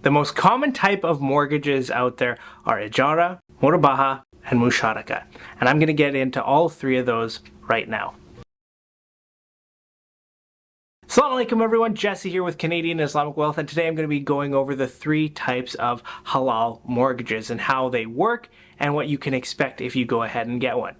The most common type of mortgages out there are Ijara, Murabaha, and Musharaka. And I'm going to get into all three of those right now. Assalamu alaikum everyone, Jesse here with Canadian Islamic Wealth, and today I'm going to be going over the three types of halal mortgages and how they work and what you can expect if you go ahead and get one.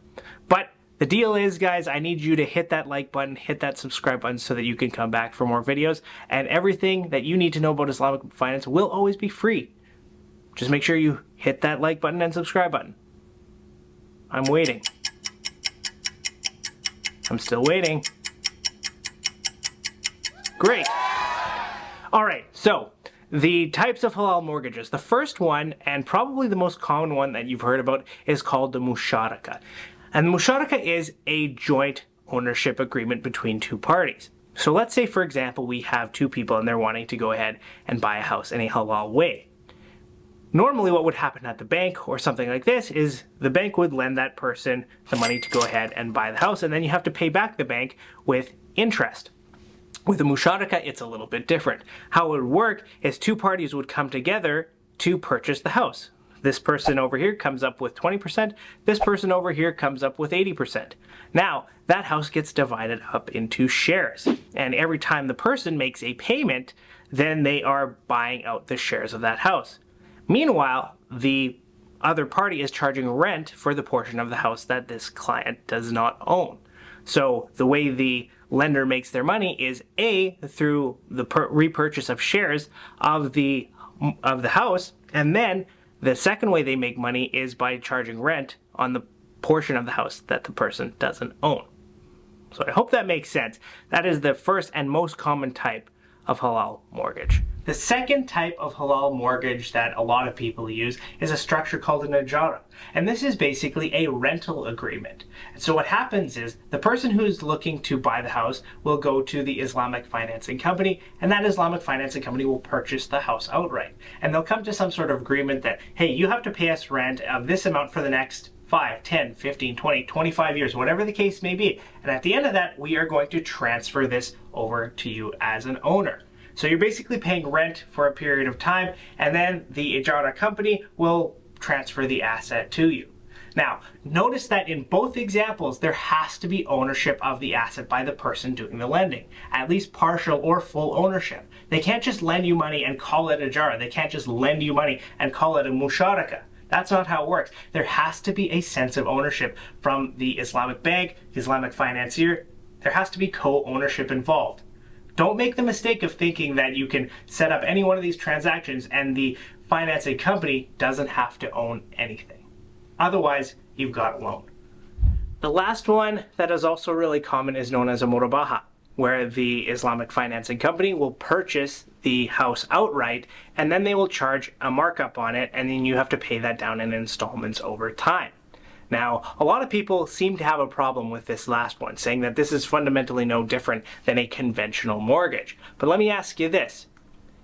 But the deal is, guys, I need you to hit that like button, hit that subscribe button so that you can come back for more videos, and everything that you need to know about Islamic finance will always be free. Just make sure you hit that like button and subscribe button. I'm waiting. I'm still waiting. Great. All right, so the types of halal mortgages. The first one, and probably the most common one that you've heard about, is called the Musharaka. And the Musharaka is a joint ownership agreement between two parties. So let's say, for example, we have two people and they're wanting to go ahead and buy a house in a halal way. Normally what would happen at the bank or something like this is the bank would lend that person the money to go ahead and buy the house, and then you have to pay back the bank with interest. With a Musharaka, it's a little bit different. How it would work is two parties would come together to purchase the house. This person over here comes up with 20%, this person over here comes up with 80%. Now, that house gets divided up into shares, and every time the person makes a payment, then they are buying out the shares of that house. Meanwhile, the other party is charging rent for the portion of the house that this client does not own. So the way the lender makes their money is A, through the repurchase of shares of the house, and then the second way they make money is by charging rent on the portion of the house that the person doesn't own. So I hope that makes sense. That is the first and most common type of halal mortgage. The second type of halal mortgage that a lot of people use is a structure called an Ijara. And this is basically a rental agreement. And so what happens is the person who's looking to buy the house will go to the Islamic Financing company, and that Islamic Financing company will purchase the house outright. And they'll come to some sort of agreement that, hey, you have to pay us rent of this amount for the next 5, 10, 15, 20, 25 years, whatever the case may be. And at the end of that, we are going to transfer this over to you as an owner. So you're basically paying rent for a period of time, and then the Ijara company will transfer the asset to you. Now, notice that in both examples, there has to be ownership of the asset by the person doing the lending, at least partial or full ownership. They can't just lend you money and call it Ijara. They can't just lend you money and call it a Musharaka. That's not how it works. There has to be a sense of ownership from the Islamic bank, the Islamic financier. There has to be co-ownership involved. Don't make the mistake of thinking that you can set up any one of these transactions and the financing company doesn't have to own anything. Otherwise, you've got a loan. The last one that is also really common is known as a Murabaha, where the Islamic financing company will purchase the house outright, and then they will charge a markup on it, and then you have to pay that down in installments over time. Now, a lot of people seem to have a problem with this last one, saying that this is fundamentally no different than a conventional mortgage. But let me ask you this.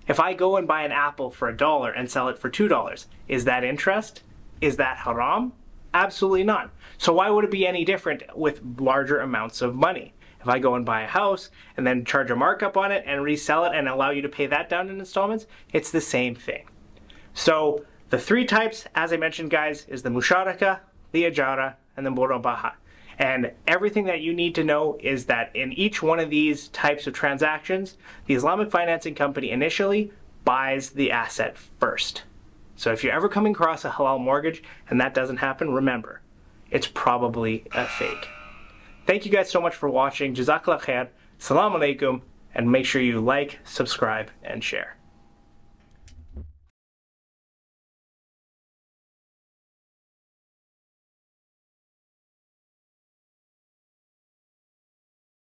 If I go and buy an apple for $1 and sell it for $2, is that interest? Is that haram? Absolutely not. So why would it be any different with larger amounts of money? If I go and buy a house and then charge a markup on it and resell it and allow you to pay that down in installments, it's the same thing. So the three types, as I mentioned, guys, is the Musharaka, the Ijara, and the Murabaha. And everything that you need to know is that in each one of these types of transactions, the Islamic Financing Company initially buys the asset first. So if you're ever coming across a halal mortgage and that doesn't happen, remember, it's probably a fake. Thank you guys so much for watching. Jazakallah khair. Assalamu alaikum. And make sure you like, subscribe, and share.